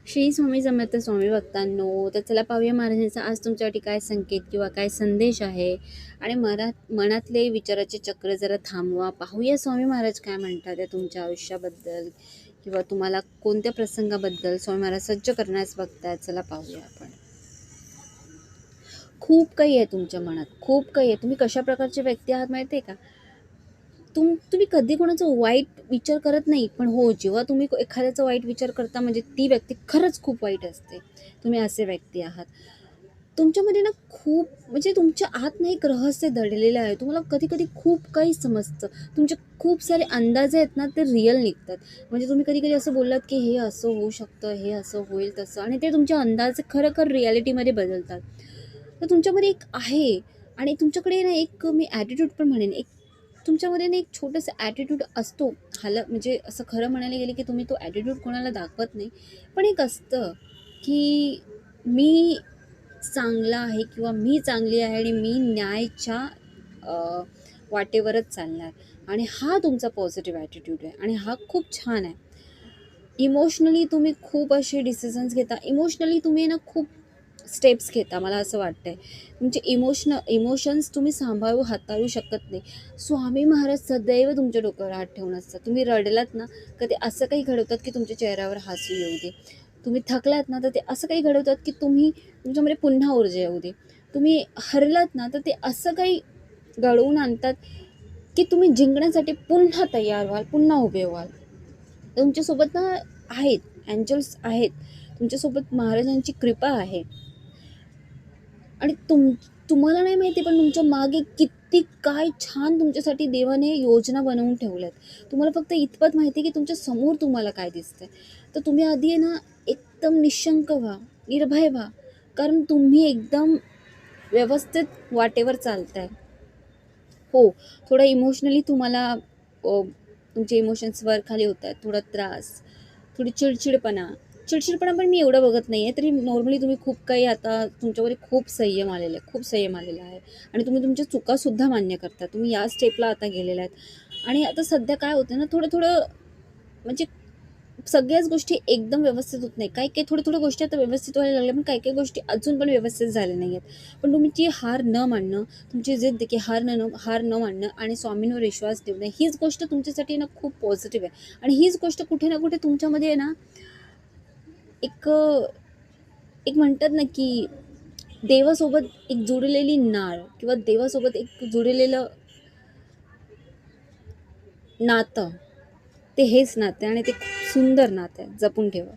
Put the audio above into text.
श्री स्वामी समर्थ स्वामी भक्तांनो, तर चला पाहूया महाराजांचा आज तुमच्यासाठी काय संकेत किंवा काय संदेश आहे. आणि मनातले विचाराचे चक्र जरा थांबवा. पाहूया स्वामी महाराज काय म्हणतात आहे तुमच्या आयुष्याबद्दल किंवा तुम्हाला कोणत्या प्रसंगाबद्दल स्वामी महाराज सज्ज करण्यास बघतायत. चला पाहूया आपण. खूप काही आहे तुमच्या मनात, खूप काही आहे. तुम्ही कशा प्रकारचे व्यक्ती आहात माहिती आहे का? तुम्ही कधी कोणाचं वाईट विचार करत नाही, पण हो, जेव्हा तुम्ही एखाद्याचा वाईट विचार करता म्हणजे ती व्यक्ती खरंच खूप वाईट असते. तुम्ही असे व्यक्ती आहात. तुमच्यामध्ये ना खूप म्हणजे तुमच्या आत ना एक रहस्य दडलेलं आहे. तुम्हाला कधी-कधी खूप काही समजतं. तुमचे खूप सारे अंदाज आहेत ना, ते रिअल निघतात. म्हणजे तुम्ही कधी-कधी असं बोललात, की हे असं होऊ शकतं, हे असं होईल, तसं, आणि ते तुमचे अंदाज खरं रिॲलिटीमध्ये बदलतात. तर तुमच्यामध्ये एक आहे. आणि तुमच्याकडे ना एक मी ॲटिट्यूड पण म्हणेन, एक तुमच्यामध्ये ना एक छोटंसं ॲटिट्यूड असतो. म्हणजे असं खरं म्हणायला गेलं, की तुम्ही तो ॲटिट्यूड कोणाला दाखवत नाही. पण एक असतं, की मी चांगला आहे किंवा मी चांगली आहे आणि मी न्यायाच्या वाटेवरच चालणार. आणि हा तुमचा पॉझिटिव्ह ॲटिट्यूड आहे आणि हा खूप छान आहे. इमोशनली तुम्ही खूप असे डिसिजन्स घेता. इमोशनली तुम्ही ना खूप स्टेप्स घेता, मला असं वाटतंय. तुमचे इमोशन्स तुम्ही हाताळू शकत नाही. स्वामी महाराज सदैव तुमच्या डोक्यावर हात ठेवून असतात. तुम्ही रडलात ना, तर ते असं काही घडवतात की तुमच्या चेहऱ्यावर हसू येऊ दे. तुम्ही थकलात ना, तर ते असं काही घडवतात की तुमच्यामध्ये पुन्हा ऊर्जा येऊ दे. तुम्ही हरलात ना, तर ते असं काही घडवून आणतात की तुम्ही जिंकण्यासाठी पुन्हा तयार व्हाल, पुन्हा उभे व्हाल. तुमच्यासोबत ना आहेत, एंजल्स आहेत. तुमच्यासोबत महाराजांची कृपा आहे. आणि तुम्हाला नाही माहिती, पण तुमच्या मागे किती काय छान तुमच्यासाठी देवाने योजना बनवून ठेवल्यात. तुम्हाला फक्त इतपत माहिती आहे की तुमच्या समोर तुम्हाला काय दिसतंय. तर तुम्ही आधी आहे ना, एकदम निशंक व्हा, निर्भय व्हा. कारण तुम्ही एकदम व्यवस्थित वाटेवर चालताय. हो, थोडं इमोशनली तुम्हाला तुमचे इमोशन्स वर खाली होत आहेत. थोडा त्रास, थोडी चिडचिडपणा पण मी एवढं बघत नाही आहे. तरी नॉर्मली तुम्ही खूप काही आता तुमच्यावर खूप संयम आलेला आहे, खूप संयम आलेला आहे. आणि तुम्ही तुमच्या चुकासुद्धा मान्य करता. तुम्ही या स्टेपला आता गेलेला आहेत. आणि आता सध्या काय होतं ना, थोडं म्हणजे सगळ्याच गोष्टी एकदम व्यवस्थित होत नाही. काही-काही थोड्या-थोड्या गोष्टी आता व्यवस्थित व्हायला लागल्या, पण काही-काही गोष्टी अजून पण व्यवस्थित झाल्या नाही आहेत. पण तुमची हार न मानणं, तुमची जिद्द की हार न मानणं आणि स्वामींवर विश्वास ठेवणं, हीच गोष्ट तुमच्यासाठी ना खूप पॉझिटिव्ह आहे. आणि हीच गोष्ट कुठे ना कुठे तुमच्यामध्ये आहे ना, एक एक म्हणतात ना, की देवासोबत एक जुळलेली नाळ किंवा देवासोबत एक जुळलेलं नातं, ते हेच नातं आहे आणि ते खूप सुंदर नातं आहे. जपून ठेवा.